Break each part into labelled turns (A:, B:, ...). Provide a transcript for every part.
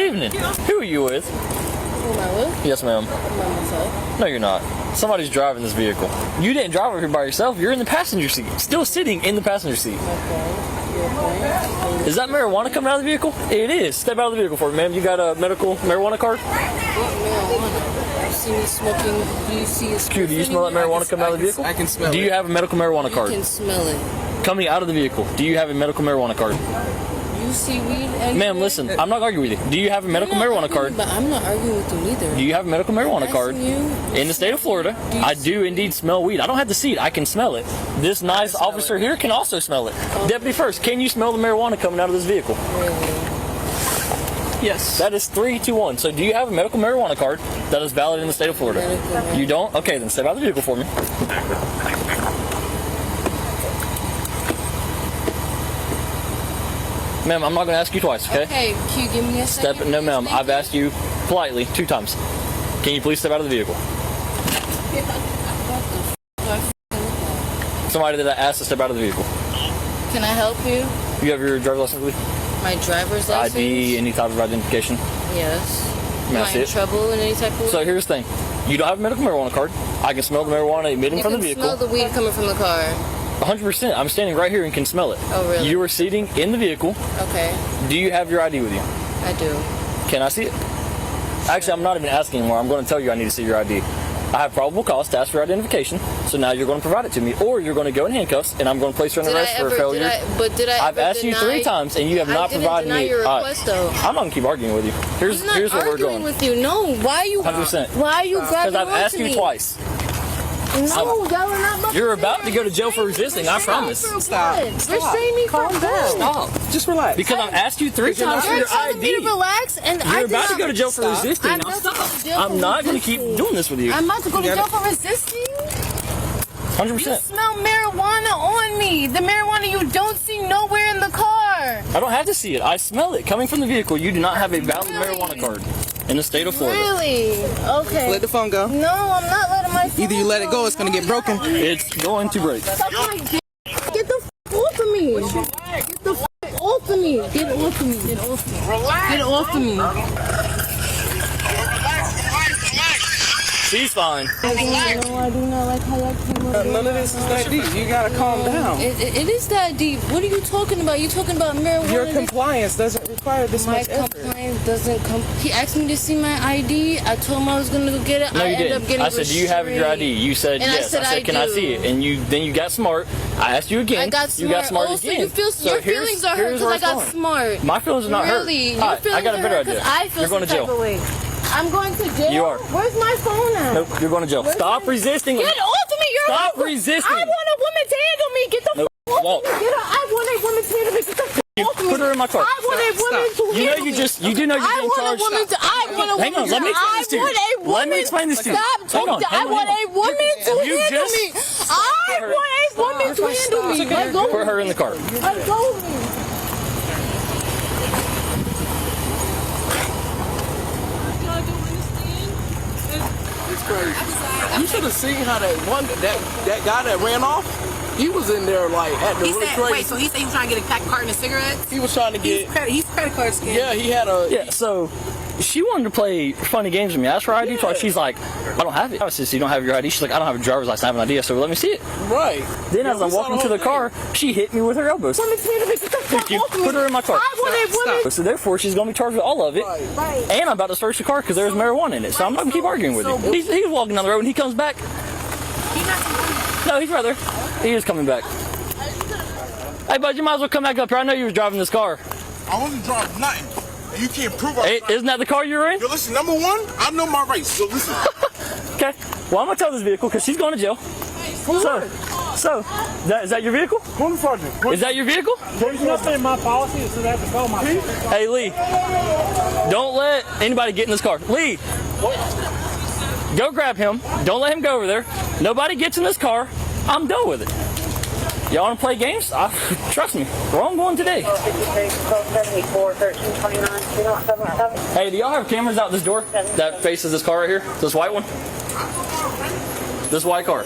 A: evening. Who are you with?
B: Who am I with?
A: Yes, ma'am.
B: I'm by myself.
A: No, you're not. Somebody's driving this vehicle. You didn't drive over here by yourself. You're in the passenger seat. Still sitting in the passenger seat.
B: Okay.
A: Is that marijuana coming out of the vehicle? It is. Step out of the vehicle for me, ma'am. You got a medical marijuana card?
B: What marijuana? You see me smoking? Do you see a
A: Q, do you smell that marijuana coming out of the vehicle?
C: I can smell it.
A: Do you have a medical marijuana card?
B: You can smell it.
A: Coming out of the vehicle, do you have a medical marijuana card?
B: You see weed?
A: Ma'am, listen, I'm not arguing with you. Do you have a medical marijuana card?
B: But I'm not arguing with you neither.
A: Do you have a medical marijuana card? In the state of Florida, I do indeed smell weed. I don't have to see it. I can smell it. This nice officer here can also smell it. Deputy First, can you smell the marijuana coming out of this vehicle?
B: Really?
A: Yes. That is 3, 2, 1. So do you have a medical marijuana card that is valid in the state of Florida? You don't? Okay, then step out of the vehicle for me. Ma'am, I'm not going to ask you twice, okay?
B: Okay, can you give me a second?
A: No, ma'am. I've asked you politely 2 times. Can you please step out of the vehicle? Somebody that I asked to step out of the vehicle.
B: Can I help you?
A: You have your driver's license with you?
B: My driver's license?
A: ID, any type of identification?
B: Yes.
A: May I
B: Am I
A: see
B: in
A: it?
B: trouble in any type of way?
A: So here's the thing. You don't have a medical marijuana card. I can smell the marijuana emitting from the vehicle.
B: You can smell the weed coming from the car.
A: 100%. I'm standing right here and can smell it.
B: Oh, really?
A: You are sitting in the vehicle.
B: Okay.
A: Do you have your ID with you?
B: I do.
A: Can I see it? Actually, I'm not even asking anymore. I'm going to tell you I need to see your ID. I have probable cause to ask for identification, so now you're going to provide it to me, or you're going to go in handcuffs, and I'm going to place you under arrest for failure. I've asked you 3 times, and you have not provided me.
B: Your request, though.
A: I'm not going to keep arguing with you. Here's where we're going.
B: With you. No, why are you?
A: 100%.
B: Why are you grabbing
A: Because I've asked you
B: me?
A: twice.
B: No, y'all are not about
A: You're
B: to
A: about to go to jail for resisting, I promise.
C: Stop.
B: Restrain me from that.
A: Stop.
C: Just relax.
A: Because I've asked you 3 times for your
B: telling me to
A: ID.
B: relax, and
A: You're about to go to jail for resisting.
B: I'm
A: Now
B: about to go to
A: stop.
B: jail for
A: I'm not going to keep
B: resisting.
A: doing this with you.
B: I'm about to go to jail for resisting.
A: 100%.
B: You smell marijuana on me. The marijuana you don't see nowhere in the car.
A: I don't have to see it. I smell it coming from the vehicle. You do not have a valid marijuana card in the state of Florida.
B: Really? Okay.
C: Let the phone go.
B: No, I'm not letting my phone
C: Either you let it go, it's going to get broken.
A: It's going to break.
B: Get the f off of me. Get the f off of me. Get off of me. Get off of me. Relax. Get off of me.
A: She's fine.
B: No, I do not like how y'all came up.
C: None of this is that deep. You got to calm down.
B: It is that deep. What are you talking about? You talking about marijuana?
C: Your compliance doesn't require this
B: My
C: much effort.
B: compliance doesn't come. He asked me to see my ID. I told him I was gonna go get it.
A: No, you
B: ended up
A: didn't.
B: getting
A: I said, do you have your ID? You said,
B: And
A: yes. I said, can I
B: do.
A: see it? And then you got smart. I asked you again.
B: I got smart.
A: You got smart
B: Also,
A: again.
B: you feel your feelings are hurt because I got smart.
A: My feelings are not
B: Really?
A: hurt. All right, I got a better idea.
B: I feel
A: You're going to
B: some type
A: jail.
B: of way. I'm going to jail.
A: You are.
B: Where's my phone at?
A: Nope, you're going to jail. Stop resisting.
B: Get off of me!
A: Stop resisting.
B: I want a woman to handle me. Get the
A: Nope,
B: off
A: won't.
B: of me. Get her. I want a woman to handle me. Get the off of me.
A: Put her in my car.
B: I want a woman to
A: You know
B: handle
A: you
B: me.
A: just, you do know you're getting charged.
B: I want a woman
A: Hang on,
B: to
A: let me explain this to you.
B: Let
A: me explain this to you.
B: Stop
A: Hang on,
B: talking. I want a woman to
A: You
B: handle
A: just-
B: me. I want a woman to handle me. Let go.
A: Put her in the car.
B: Let go of me.
C: You should have seen how that guy that ran off, he was in there like at the
D: He
C: really
D: said,
C: crazy.
D: wait, so he said he was trying to get a carton of cigarettes?
C: He was trying to get,
D: He's credit card scam.
C: yeah, he had a,
A: Yeah, so she wanted to play funny games with me. I asked for her ID twice. She's like, I don't have it. I said, so you don't have your ID? She's like, I don't have a driver's license. I have an ID. So let me see it.
C: right.
A: Then as I'm
C: we saw
A: walking
C: the
A: to the
C: whole
A: car, she hit me with her elbows.
B: Woman to handle me. Get the fuck
A: You
B: off of me.
A: put her in my car.
B: I want a woman.
A: So therefore, she's going to be charged with all of it.
B: Right.
A: And I'm about to search the car because there's marijuana in it. So I'm not going to keep arguing with you. He's walking down the road and he comes back. No, he's right there. He is coming back. Hey, bud, you might as well come back up here. I know you was driving this car.
E: I wasn't driving nothing. You can't prove I was driving.
A: Isn't that the car you were in?
E: Yo, listen, number one, I know my rights, so listen.
A: Okay. Well, I'm going to tow this vehicle because she's going to jail. So, is that your vehicle?
E: Go to Sergeant.
A: Is that your vehicle?
F: There's nothing in my policy that says I have to call my phone.
A: Hey, Lee, don't let anybody get in this car. Lee, go grab him. Don't let him go over there. Nobody gets in this car. I'm done with it. Y'all want to play games? Trust me, we're on one today. Hey, do y'all have cameras out this door that faces this car right here? This white one? This white car.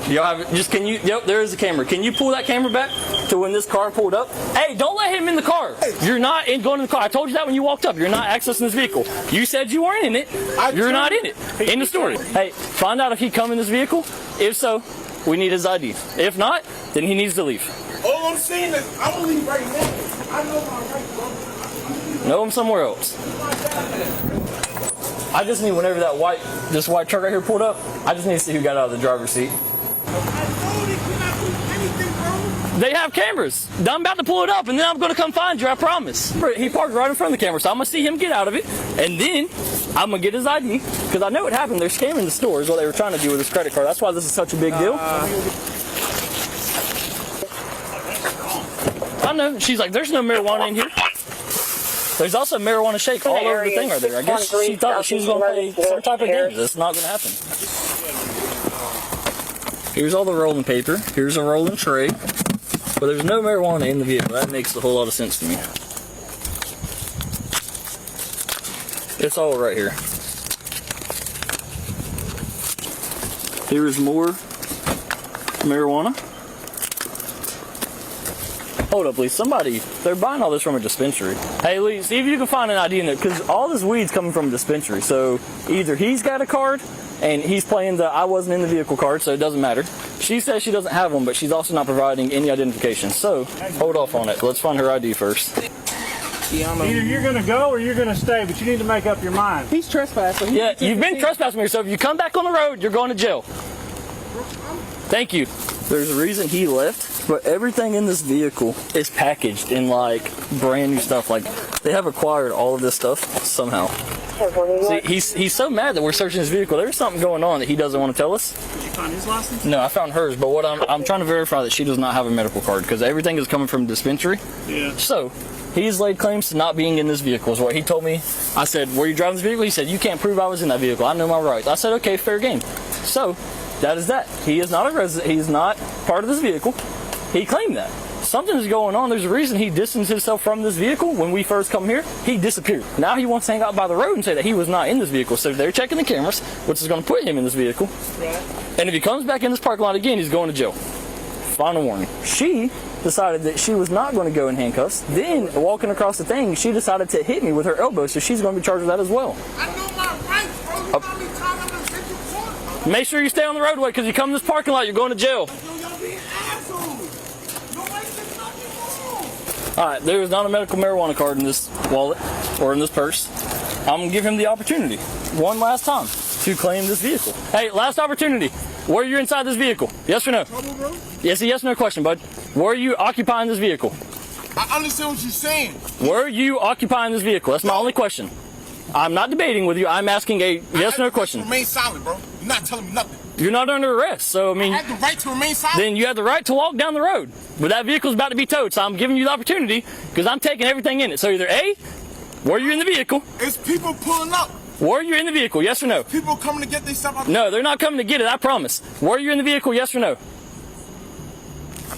A: Y'all have just can you? Yep, there is a camera. Can you pull that camera back to when this car pulled up? Hey, don't let him in the car. You're not going in the car. I told you that when you walked up. You're not accessing this vehicle. You said you weren't in it. You're not in it. In the story. Hey, find out if he come in this vehicle. If so, we need his ID. If not, then he needs to leave.
E: All I'm saying is, I'm gonna leave right now. I know my rights, bro.
A: Know him somewhere else. I just need whenever this white truck right here pulled up, I just need to see who got out of the driver's seat.
E: I know they cannot do anything, bro.
A: They have cameras. I'm about to pull it up, and then I'm going to come find you, I promise. He parked right in front of the camera, so I'm going to see him get out of it, and then I'm going to get his ID, because I know what happened. They're scamming the store is what they were trying to do with his credit card. That's why this is such a big deal. I know. She's like, there's no marijuana in here. There's also marijuana shake all over the thing right there. I guess she thought she was going to play some type of game. That's not going to happen. Here's all the rolling paper. Here's a rolling tray. But there's no marijuana in the vehicle. That makes a whole lot of sense to me. It's all right here. Here's more marijuana. Hold up, please. Somebody, they're buying all this from a dispensary. Hey, Lee, see if you can find an ID in there, because all this weed's coming from a dispensary. So either he's got a card, and he's playing the I wasn't in the vehicle card, so it doesn't matter. She says she doesn't have one, but she's also not providing any identification. So hold off on it. Let's find her ID first.
F: Either you're going to go or you're going to stay, but you need to make up your mind.
C: He's trespassing.
A: Yeah, you've been trespassing me, so if you come back on the road, you're going to jail. Thank you. There's a reason he left, but everything in this vehicle is packaged in like brand new stuff. Like they have acquired all of this stuff somehow. See, he's so mad that we're searching his vehicle. There's something going on that he doesn't want to tell us.
F: Did you find his license?
A: No, I found hers, but what I'm trying to verify that she does not have a medical card, because everything is coming from a dispensary.
F: Yeah.
A: So he's laid claims to not being in this vehicle is what he told me. I said, were you driving this vehicle? He said, you can't prove I was in that vehicle. I know my rights. I said, okay, fair game. So that is that. He is not a resident. He's not part of this vehicle. He claimed that. Something's going on. There's a reason he distanced himself from this vehicle. When we first come here, he disappeared. Now he wants to hang out by the road and say that he was not in this vehicle. So they're checking the cameras, which is going to put him in this vehicle. Right. And if he comes back in this parking lot again, he's going to jail. Final warning. She decided that she was not going to go in handcuffs. Then, walking across the thing, she decided to hit me with her elbow, so she's going to be charged with that as well.
E: I know my rights, bro. You got me tied up in 54.
A: Make sure you stay on the roadway, because you come in this parking lot, you're going to jail.
E: Yo, y'all being assholes. Nobody said nothing wrong.
A: Alright, there is not a medical marijuana card in this wallet, or in this purse. I'm going to give him the opportunity, one last time, to claim this vehicle. Hey, last opportunity. Were you inside this vehicle? Yes or no?
E: Trouble, bro?
A: Yes, a yes or no question, bud. Were you occupying this vehicle?
E: I understand what you're saying.
A: Were you occupying this vehicle? That's my only question. I'm not debating with you. I'm asking a yes or no question.
E: Remain silent, bro. You're not telling me nothing.
A: You're not under arrest, so I mean...
E: I have the right to remain silent?
A: Then you have the right to walk down the road. But that vehicle's about to be towed, so I'm giving you the opportunity, because I'm taking everything in it. So either A, were you in the vehicle?
E: It's people pulling up.
A: Were you in the vehicle, yes or no?
E: People coming to get their stuff out.
A: No, they're not coming to get it, I promise. Were you in the vehicle, yes or no?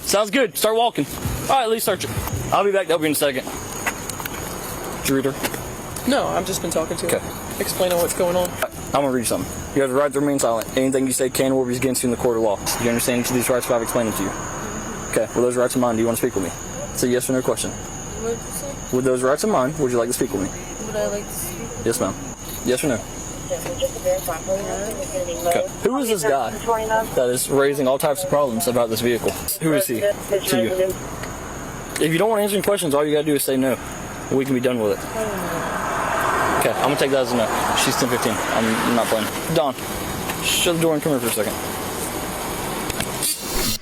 A: Sounds good. Start walking. All right, at least search it. I'll be back to help you in a second. Did you read her?
C: No, I've just been talking to
A: Okay.
C: her, explaining what's going on.
A: I'm going to read you something. You have the right to remain silent. Anything you say can or will be against you in the court of law. Do you understand each of these rights if I've explained them to you? Okay, with those rights in mind, do you want to speak with me? It's a yes or no question.
B: What did you say?
A: With those rights in mind, would you like to speak with me?
B: Would I like to speak?
A: Yes, ma'am. Yes or no? Okay. Who is this guy that is raising all types of problems about this vehicle? Who is he to you? If you don't want to answer any questions, all you got to do is say no. And we can be done with it. Okay, I'm going to take that as a no. She's 10:15. I'm not playing. Don, shut the door and come here for a second.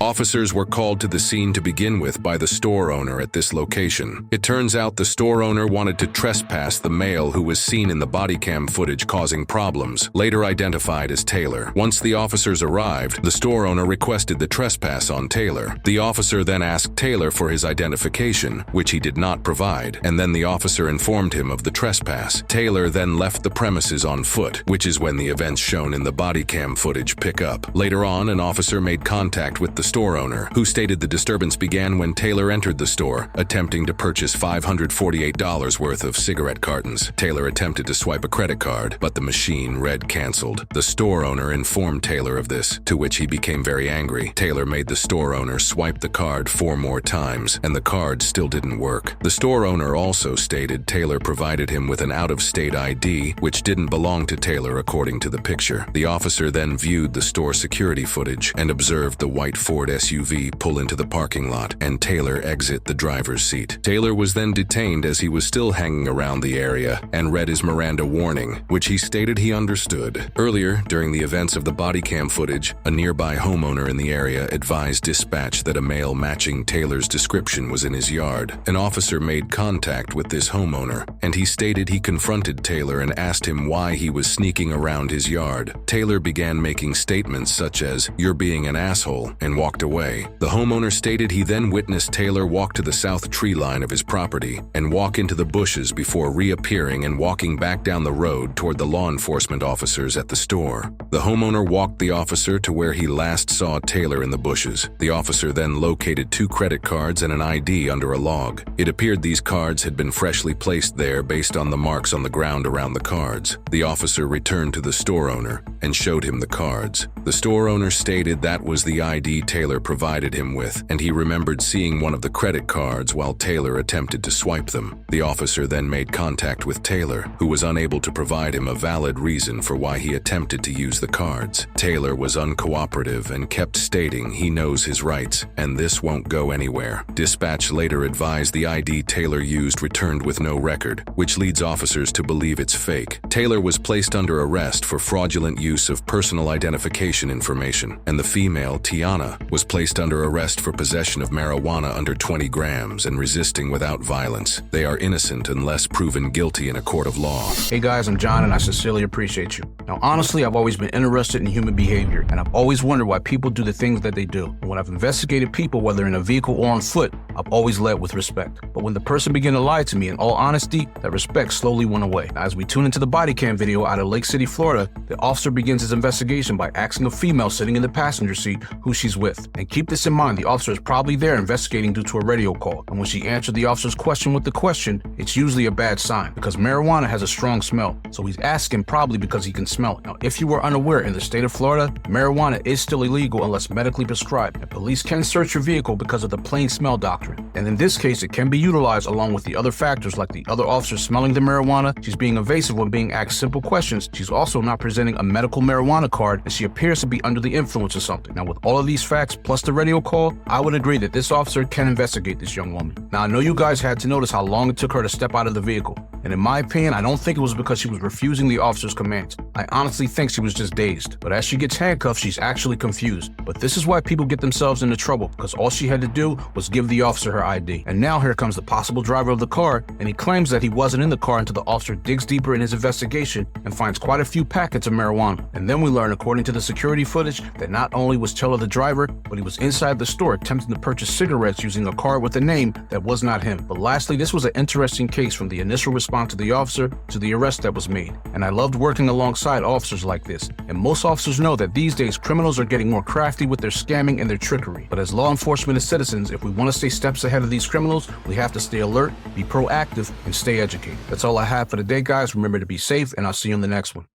G: Officers were called to the scene to begin with by the store owner at this location. It turns out the store owner wanted to trespass the male who was seen in the body cam footage causing problems, later identified as Taylor. Once the officers arrived, the store owner requested the trespass on Taylor. The officer then asked Taylor for his identification, which he did not provide, and then the officer informed him of the trespass. Taylor then left the premises on foot, which is when the events shown in the body cam footage pick up. Later on, an officer made contact with the store owner, who stated the disturbance began when Taylor entered the store, attempting to purchase $548 worth of cigarette cartons. Taylor attempted to swipe a credit card, but the machine read canceled. The store owner informed Taylor of this, to which he became very angry. Taylor made the store owner swipe the card 4 more times, and the card still didn't work. The store owner also stated Taylor provided him with an out-of-state ID, which didn't belong to Taylor according to the picture. The officer then viewed the store security footage and observed the white Ford SUV pull into the parking lot and Taylor exit the driver's seat. Taylor was then detained as he was still hanging around the area and read his Miranda warning, which he stated he understood. Earlier, during the events of the body cam footage, a nearby homeowner in the area advised dispatch that a male matching Taylor's description was in his yard. An officer made contact with this homeowner, and he stated he confronted Taylor and asked him why he was sneaking around his yard. Taylor began making statements such as, "You're being an asshole," and walked away. The homeowner stated he then witnessed Taylor walk to the south tree line of his property and walk into the bushes before reappearing and walking back down the road toward the law enforcement officers at the store. The homeowner walked the officer to where he last saw Taylor in the bushes. The officer then located 2 credit cards and an ID under a log. It appeared these cards had been freshly placed there based on the marks on the ground around the cards. The officer returned to the store owner and showed him the cards. The store owner stated that was the ID Taylor provided him with, and he remembered seeing one of the credit cards while Taylor attempted to swipe them. The officer then made contact with Taylor, who was unable to provide him a valid reason for why he attempted to use the cards. Taylor was uncooperative and kept stating he knows his rights, and this won't go anywhere. Dispatch later advised the ID Taylor used returned with no record, which leads officers to believe it's fake. Taylor was placed under arrest for fraudulent use of personal identification information, and the female, Tiana, was placed under arrest for possession of marijuana under 20 grams and resisting without violence. They are innocent unless proven guilty in a court of law.
H: Hey guys, I'm John and I sincerely appreciate you. Now honestly, I've always been interested in human behavior, and I've always wondered why people do the things that they do. And when I've investigated people, whether in a vehicle or on foot, I've always led with respect. But when the person began to lie to me, in all honesty, that respect slowly went away. Now, as we tune into the body cam video out of Lake City, Florida, the officer begins his investigation by asking a female sitting in the passenger seat who she's with. And keep this in mind, the officer is probably there investigating due to a radio call. And when she answered the officer's question with the question, it's usually a bad sign because marijuana has a strong smell. So he's asking probably because he can smell it. Now, if you were unaware, in the state of Florida, marijuana is still illegal unless medically prescribed. And police can search your vehicle because of the plain smell doctrine. And in this case, it can be utilized along with the other factors like the other officer smelling the marijuana, she's being evasive when being asked simple questions, she's also not presenting a medical marijuana card, and she appears to be under the influence of something. Now, with all of these facts plus the radio call, I would agree that this officer can investigate this young woman. Now, I know you guys had to notice how long it took her to step out of the vehicle. And in my opinion, I don't think it was because she was refusing the officer's commands. I honestly think she was just dazed. But as she gets handcuffed, she's actually confused. But this is why people get themselves into trouble, because all she had to do was give the officer her ID. And now here comes the possible driver of the car, and he claims that he wasn't in the car until the officer digs deeper in his investigation and finds quite a few packets of marijuana. And then we learn, according to the security footage, that not only was Taylor the driver, but he was inside the store attempting to purchase cigarettes using a card with a name that was not him. But lastly, this was an interesting case from the initial response of the officer to the arrest that was made. And I loved working alongside officers like this. And most officers know that these days criminals are getting more crafty with their scamming and their trickery. But as law enforcement and citizens, if we want to stay steps ahead of these criminals, we have to stay alert, be proactive, and stay educated. That's all I have for today, guys. Remember to be safe, and I'll see you in the next one.